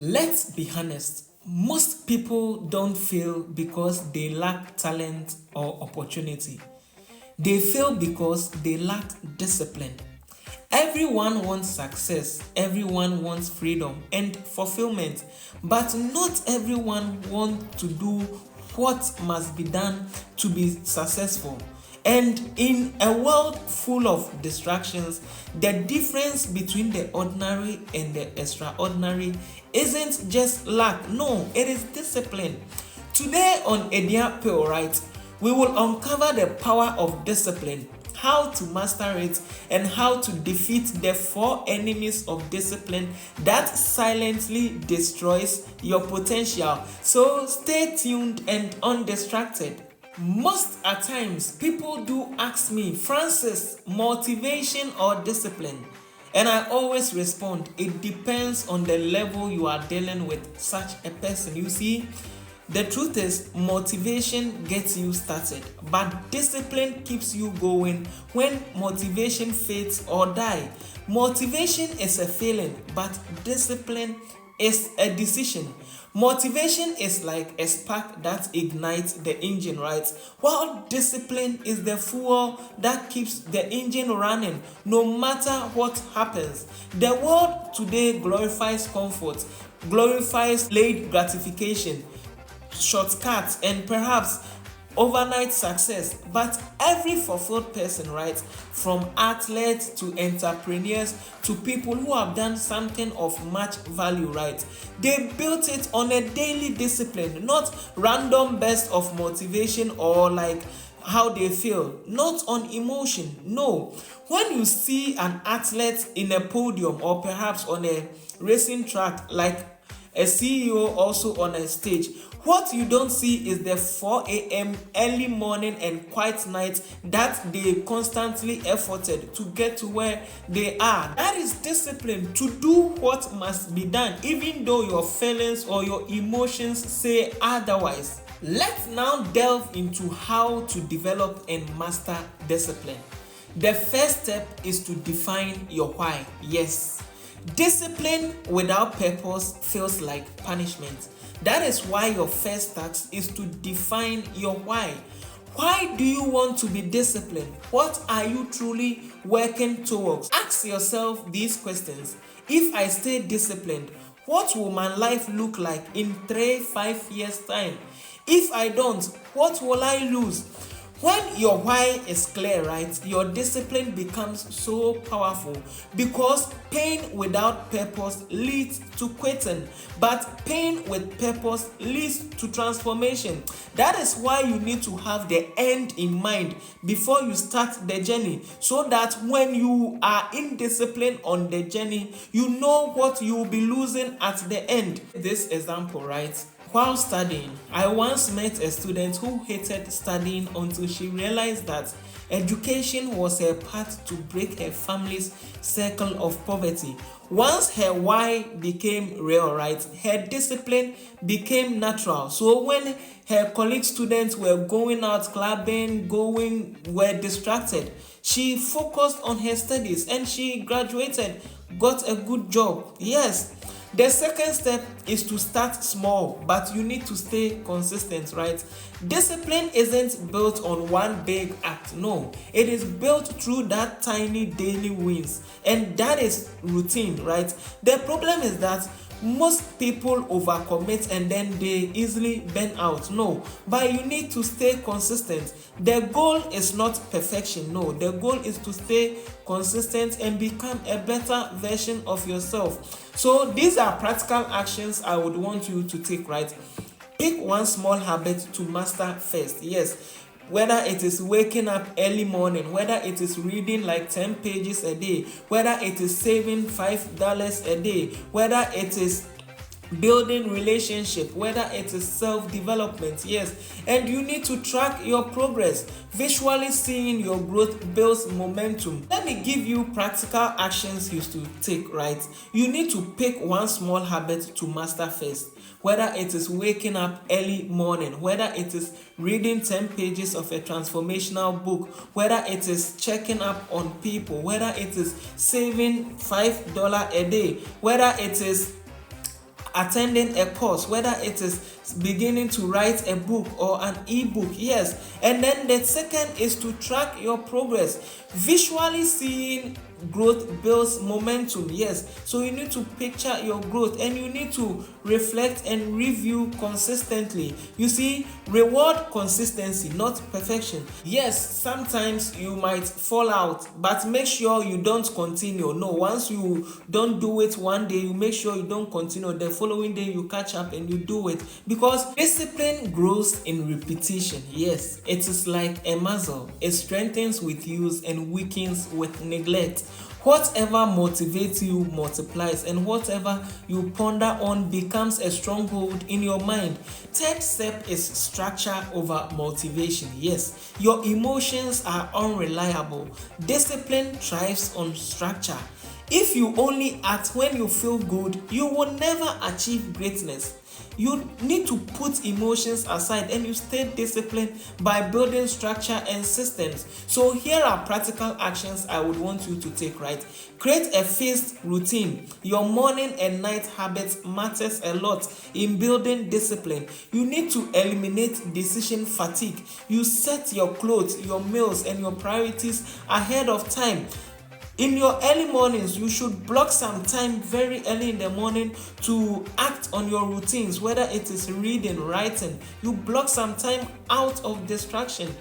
Let's be honest, most people don't fail because they lack talent or opportunity. They fail because they lack discipline. Everyone wants success, everyone wants freedom and fulfillment, but not everyone wants to do what must be done to be successful. And in a world full of distractions, the difference between the ordinary and the extraordinary isn't just luck, no, it is discipline. Today on Ediya Pill, right, we will uncover the power of discipline, how to master it, and how to defeat the four enemies of discipline that silently destroys your potential. So stay tuned and undistracted. Most at times, people do ask me, Francis, motivation or discipline? And I always respond, it depends on the level you are dealing with such a person. You see, the truth is, motivation gets you started, but discipline keeps you going when motivation fades or die. Motivation is a feeling, but discipline is a decision. Motivation is like a spark that ignites the engine, right? While discipline is the fuel that keeps the engine running no matter what happens. The world today glorifies comfort, glorifies delayed gratification, shortcuts, and perhaps overnight success. But every fulfilled person, right, from athletes to entrepreneurs to people who have done something of much value, right, they built it on a daily discipline, not random bursts of motivation or like how they feel, not on emotion. No, when you see an athlete in a podium or perhaps on a racing track, like a CEO also on a stage, what you don't see is the 4 a.m. early morning and quiet night that they constantly efforted to get to where they are. That is discipline, to do what must be done even though your feelings or your emotions say otherwise. Let's now delve into how to develop and master discipline. The first step is to define your why. Yes, discipline without purpose feels like punishment. That is why your first task is to define your why. Why do you want to be disciplined? What are you truly working towards? Ask yourself these questions. If I stay disciplined, what will my life look like in 3-5 years time? If I don't, what will I lose? When your why is clear, right, your discipline becomes so powerful because pain without purpose leads to quitting, but pain with purpose leads to transformation. That is why you need to have the end in mind before you start the journey, so that when you are in discipline on the journey, you know what you will be losing at the end. This example, right? While studying, I once met a student who hated studying until she realized that education was her path to break her family's circle of poverty. Once her why became real, right, her discipline became natural. So when her colleague students were going out clubbing, were distracted, she focused on her studies and she graduated, got a good job. Yes. The second step is to start small, but you need to stay consistent, right? Discipline isn't built on one big act, no. It is built through that tiny daily wins, and that is routine, right? The problem is that most people overcommit and then they easily burn out. No, but you need to stay consistent. The goal is not perfection, no. The goal is to stay consistent and become a better version of yourself. So these are practical actions I would want you to take, right? Pick one small habit to master first. Yes, whether it is waking up early morning, whether it is reading like 10 pages a day, whether it is saving $5 a day, whether it is building relationship, whether it is self-development. Yes, and you need to track your progress. Visually seeing your growth builds momentum. Let me give you practical actions you to take, right? You need to pick one small habit to master first, whether it is waking up early morning, whether it is reading 10 pages of a transformational book, whether it is checking up on people, whether it is saving $5 a day, whether it is attending a course, whether it is beginning to write a book or an ebook. Yes. And then the second is to track your progress. Visually seeing growth builds momentum. Yes, so you need to picture your growth and you need to reflect and review consistently. You see, reward consistency, not perfection. Yes, sometimes you might fall out, but make sure you don't continue. No, once you don't do it one day, you make sure you don't continue. The following day you catch up and you do it, because discipline grows in repetition. Yes, it is like a muscle. It strengthens with use and weakens with neglect. Whatever motivates you multiplies, and whatever you ponder on becomes a stronghold in your mind. Third step is structure over motivation. Yes, your emotions are unreliable. Discipline thrives on structure. If you only act when you feel good, you will never achieve greatness. You need to put emotions aside and you stay disciplined by building structure and systems. So here are practical actions I would want you to take, right? Create a fixed routine. Your morning and night habits matters a lot in building discipline. You need to eliminate decision fatigue. You set your clothes, your meals, and your priorities ahead of time. In your early mornings, you should block some time very early in the morning to act on your routines, whether it is reading, writing. You block some time out of distraction.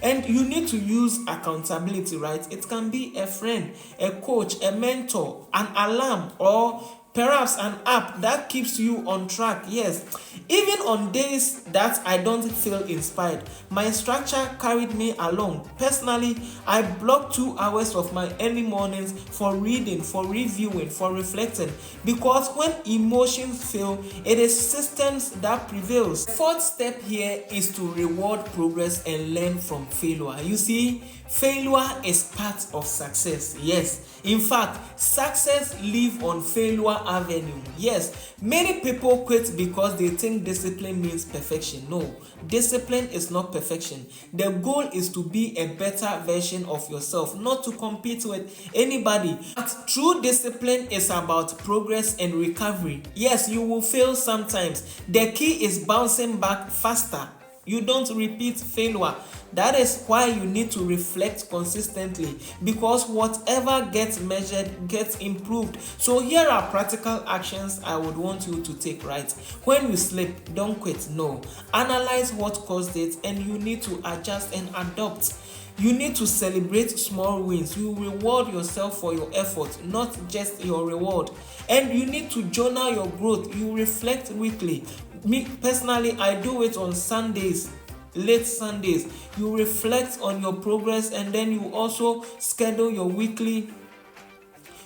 And you need to use accountability, right? It can be a friend, a coach, a mentor, an alarm, or perhaps an app that keeps you on track. Yes, even on days that I don't feel inspired, my structure carried me along. Personally, I block 2 hours of my early mornings for reading, for reviewing, for reflecting, because when emotions fail, it is systems that prevails. The fourth step here is to reward progress and learn from failure. You see, failure is part of success. Yes, in fact, success lives on failure avenue. Yes, many people quit because they think discipline means perfection. No, discipline is not perfection. The goal is to be a better version of yourself, not to compete with anybody. But true discipline is about progress and recovery. Yes, you will fail sometimes. The key is bouncing back faster. You don't repeat failure. That is why you need to reflect consistently, because whatever gets measured gets improved. So here are practical actions I would want you to take, right? When you sleep, don't quit. No. Analyze what caused it and you need to adjust and adopt. You need to celebrate small wins. You reward yourself for your effort, not just your reward. And you need to journal your growth. You reflect weekly. Me personally, I do it on Sundays, late Sundays. You reflect on your progress, and then you also schedule your weekly,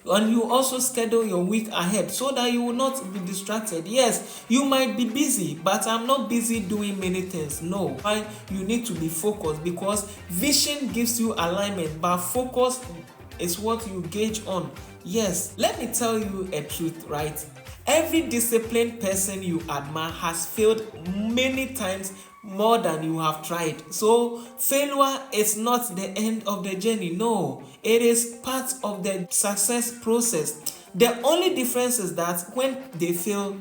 and you also schedule your week ahead so that you will not be distracted. Yes, you might be busy, but I'm not busy doing many things. No, why? You need to be focused, because vision gives you alignment, but focus is what you gauge on. Yes, let me tell you a truth, right? Every disciplined person you admire has failed many times more than you have tried. So failure is not the end of the journey. No, it is part of the success process. The only difference is that when they fail,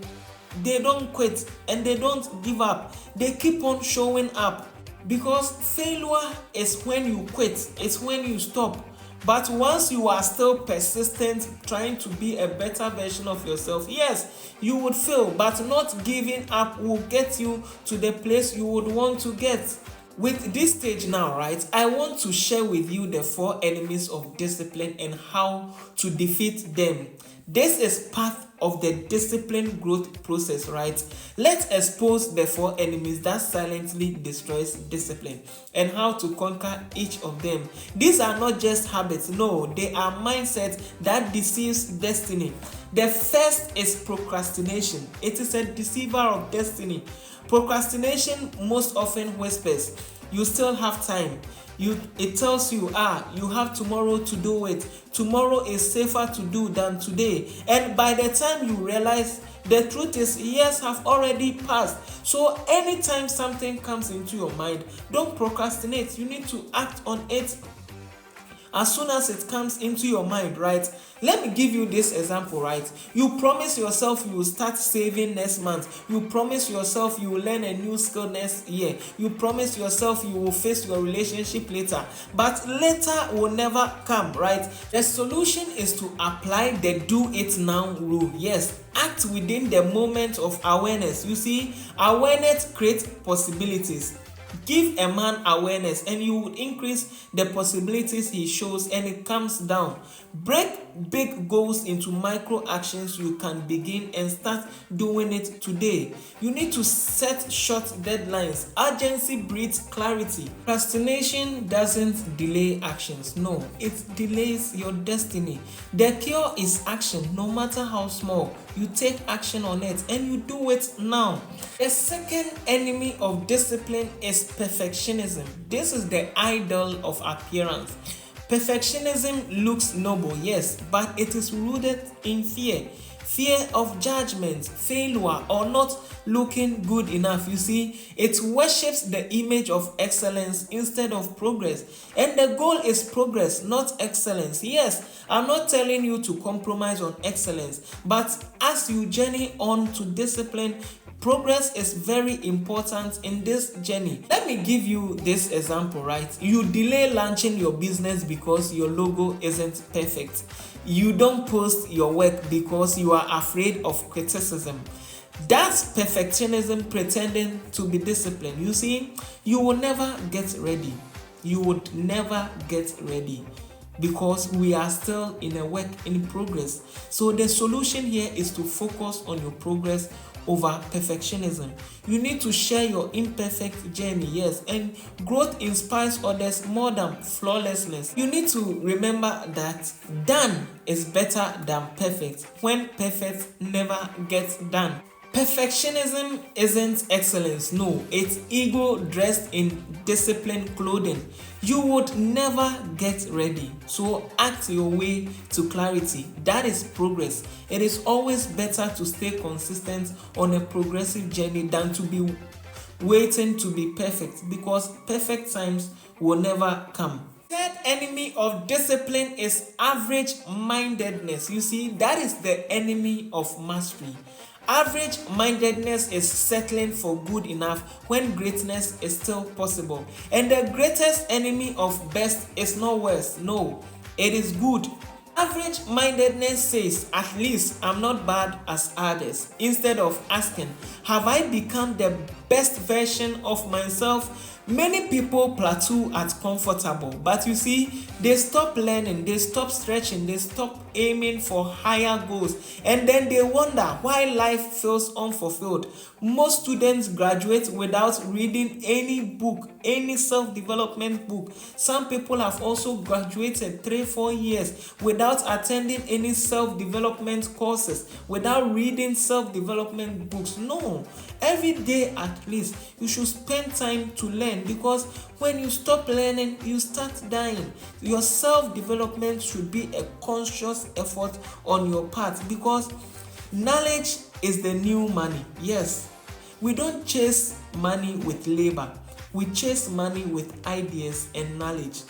they don't quit and they don't give up. They keep on showing up, because failure is when you quit. It's when you stop. But once you are still persistent, trying to be a better version of yourself, yes, you would fail, but not giving up will get you to the place you would want to get. With this stage now, right, I want to share with you the 4 enemies of discipline and how to defeat them. This is part of the discipline growth process, right? Let's expose the 4 enemies that silently destroys discipline and how to conquer each of them. These are not just habits, no, they are mindsets that deceives destiny. The first is procrastination. It is a deceiver of destiny. Procrastination most often whispers, you still have time. It tells you, you have tomorrow to do it. Tomorrow is safer to do than today. And by the time you realize, the truth is years have already passed. So anytime something comes into your mind, don't procrastinate. You need to act on it as soon as it comes into your mind, right? Let me give you this example, right? You promise yourself you will start saving next month. You promise yourself you will learn a new skill next year. You promise yourself you will face your relationship later. But later will never come, right? The solution is to apply the do it now rule. Yes, act within the moment of awareness. You see, awareness creates possibilities. Give a man awareness and you would increase the possibilities he shows, and it comes down. Break big goals into micro actions you can begin and start doing it today. You need to set short deadlines. Urgency breeds clarity. Procrastination doesn't delay actions. No, it delays your destiny. The cure is action, no matter how small. You take action on it and you do it now. The second enemy of discipline is perfectionism. This is the idol of appearance. Perfectionism looks noble, yes, but it is rooted in fear. Fear of judgment, failure, or not looking good enough. You see, it worships the image of excellence instead of progress. And the goal is progress, not excellence. Yes, I'm not telling you to compromise on excellence, but as you journey on to discipline, progress is very important in this journey. Let me give you this example, right? You delay launching your business because your logo isn't perfect. You don't post your work because you are afraid of criticism. That's perfectionism pretending to be disciplined. You see, you will never get ready. You would never get ready because we are still in a work in progress. So the solution here is to focus on your progress over perfectionism. You need to share your imperfect journey, yes, and growth inspires others more than flawlessness. You need to remember that done is better than perfect when perfect never gets done. Perfectionism isn't excellence, no, it's ego dressed in disciplined clothing. You would never get ready, so act your way to clarity. That is progress. It is always better to stay consistent on a progressive journey than to be waiting to be perfect, because perfect times will never come. Third enemy of discipline is average mindedness. You see, that is the enemy of mastery. Average mindedness is settling for good enough when greatness is still possible. And the greatest enemy of best is not worse. No, it is good. Average mindedness says, at least I'm not bad as others, instead of asking, have I become the best version of myself? Many people plateau at comfortable, but you see, they stop learning, they stop stretching, they stop aiming for higher goals, and then they wonder why life feels unfulfilled. Most students graduate without reading any book, any self-development book. Some people have also graduated 3-4 years without attending any self-development courses, without reading self-development books. No, every day at least you should spend time to learn, because when you stop learning, you start dying. Your self-development should be a conscious effort on your part, because knowledge is the new money. Yes, we don't chase money with labor, we chase money with ideas and knowledge.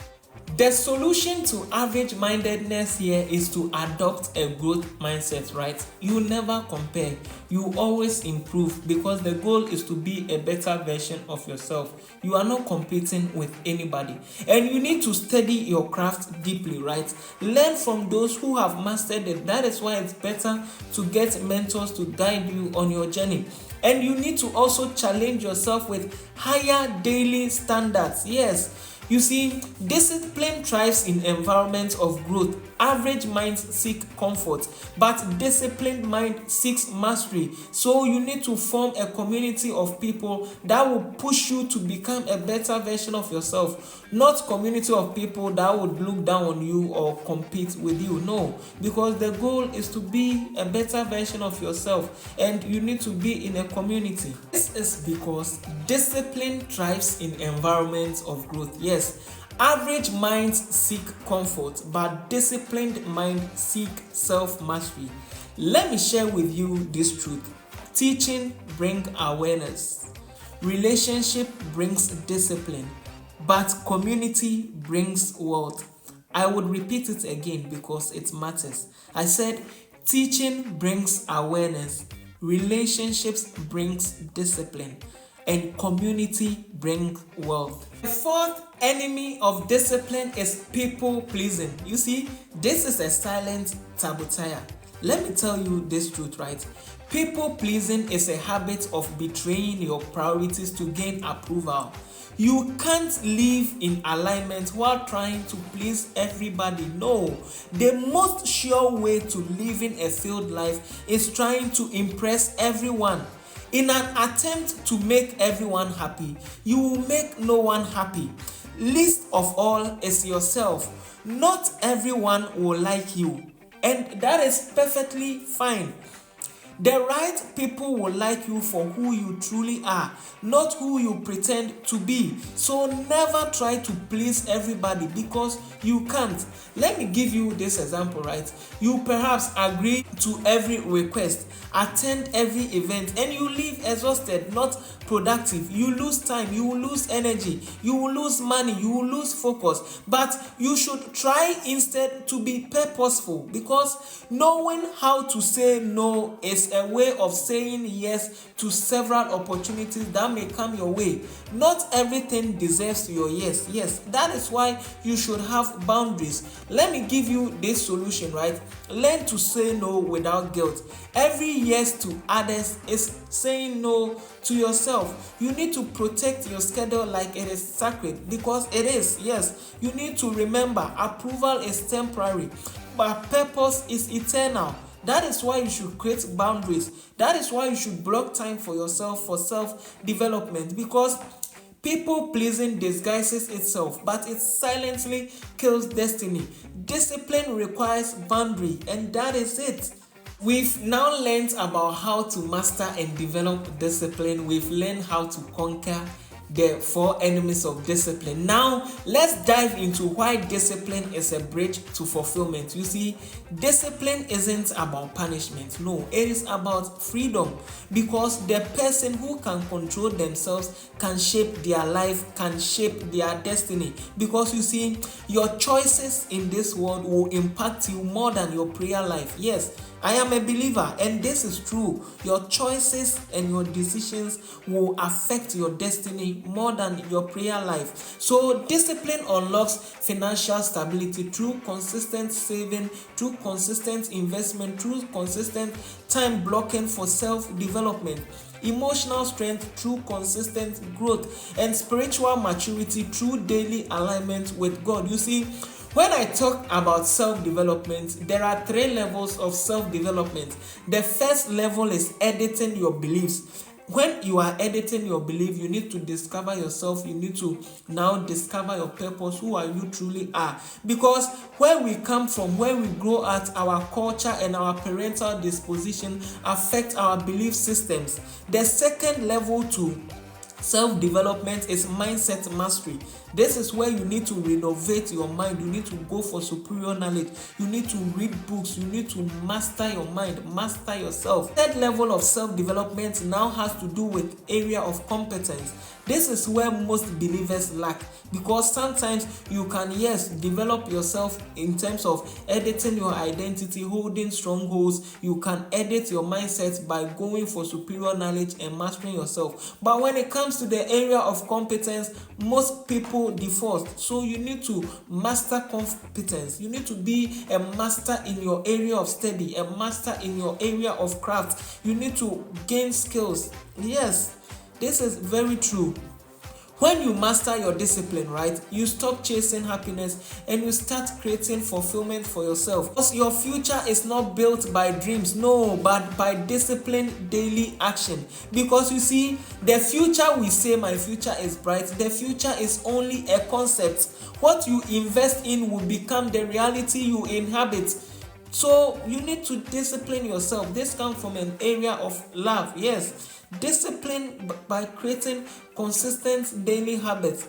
The solution to average mindedness here is to adopt a growth mindset, right? You never compare, you always improve, because the goal is to be a better version of yourself. You are not competing with anybody, and you need to study your craft deeply, right? Learn from those who have mastered it. That is why it's better to get mentors to guide you on your journey. And you need to also challenge yourself with higher daily standards. Yes, you see, discipline thrives in environments of growth. Average minds seek comfort, but disciplined mind seeks mastery. So you need to form a community of people that will push you to become a better version of yourself, not community of people that would look down on you or compete with you. No, because the goal is to be a better version of yourself, and you need to be in a community. This is because discipline thrives in environments of growth. Yes, average minds seek comfort, but disciplined minds seek self-mastery. Let me share with you this truth. Teaching brings awareness. Relationship brings discipline, but community brings wealth. I would repeat it again because it matters. I said, teaching brings awareness, relationships brings discipline, and community brings wealth. The fourth enemy of discipline is people pleasing. You see, this is a silent saboteur. Let me tell you this truth, right? People pleasing is a habit of betraying your priorities to gain approval. You can't live in alignment while trying to please everybody. No, the most sure way to living a filled life is trying to impress everyone. In an attempt to make everyone happy, you will make no one happy. Least of all is yourself. Not everyone will like you, and that is perfectly fine. The right people will like you for who you truly are, not who you pretend to be. So never try to please everybody because you can't. Let me give you this example, right? You perhaps agree to every request, attend every event, and you leave exhausted, not productive. You lose time, you will lose energy, you will lose money, you will lose focus. But you should try instead to be purposeful, because knowing how to say no is a way of saying yes to several opportunities that may come your way. Not everything deserves your yes. Yes, that is why you should have boundaries. Let me give you this solution, right? Learn to say no without guilt. Every yes to others is saying no to yourself. You need to protect your schedule like it is sacred, because it is. Yes, you need to remember approval is temporary, but purpose is eternal. That is why you should create boundaries. That is why you should block time for yourself, for self-development, because people pleasing disguises itself, but it silently kills destiny. Discipline requires boundary, and that is it. We've now learned about how to master and develop discipline. We've learned how to conquer the 4 enemies of discipline. Now, let's dive into why discipline is a bridge to fulfillment. You see, discipline isn't about punishment. No, it is about freedom, because the person who can control themselves can shape their life, can shape their destiny. Because you see, your choices in this world will impact you more than your prayer life. Yes, I am a believer, and this is true. Your choices and your decisions will affect your destiny more than your prayer life. So discipline unlocks financial stability through consistent saving, through consistent investment, through consistent time blocking for self-development, emotional strength through consistent growth, and spiritual maturity through daily alignment with God. You see, when I talk about self-development, there are 3 levels of self-development. The first level is editing your beliefs. When you are editing your belief, you need to discover yourself. You need to now discover your purpose, who are you truly are. Because where we come from, where we grow at, our culture and our parental disposition affect our belief systems. The second level to self-development is mindset mastery. This is where you need to renovate your mind. You need to go for superior knowledge. You need to read books. You need to master your mind, master yourself. Third level of self-development now has to do with area of competence. This is where most believers lack, because sometimes you can, yes, develop yourself in terms of editing your identity, holding strongholds. You can edit your mindset by going for superior knowledge and mastering yourself. But when it comes to the area of competence, most people default. So you need to master competence. You need to be a master in your area of study, a master in your area of craft. You need to gain skills. Yes, this is very true. When you master your discipline, right, you stop chasing happiness and you start creating fulfillment for yourself. Because your future is not built by dreams, no, but by disciplined daily action. Because you see, the future, we say my future is bright, the future is only a concept. What you invest in will become the reality you inhabit. So you need to discipline yourself. This comes from an area of love. Yes, discipline by creating consistent daily habits.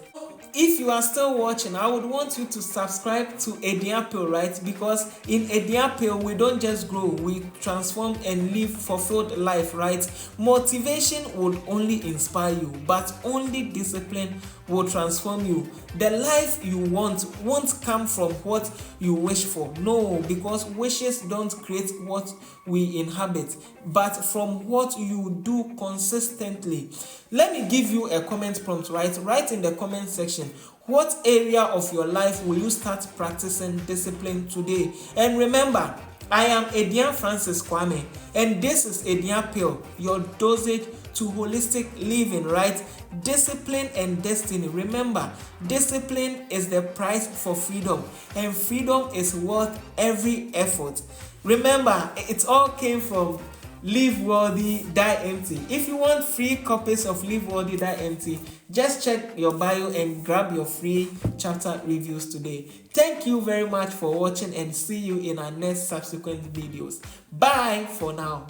if you are still watching, I would want you to subscribe to Ediya Pill, right? Because in Ediya Pill, we don't just grow, we transform and live fulfilled life, right? Motivation would only inspire you, but only discipline will transform you. The life you want won't come from what you wish for. No, because wishes don't create what we inhabit, but from what you do consistently. Let me give you a comment prompt, right? Write in the comment section, what area of your life will you start practicing discipline today? And remember, I am Ediya Francis Kwame, and this is Ediya Pill, your dosage to holistic living, right? Discipline and destiny. Remember, discipline is the price for freedom, and freedom is worth every effort. Remember, it all came from Live Worthy, Die Empty. If you want free copies of Live Worthy, Die Empty, just check your bio and grab your free chapter reviews today. Thank you very much for watching, and see you in our next subsequent videos. Bye for now.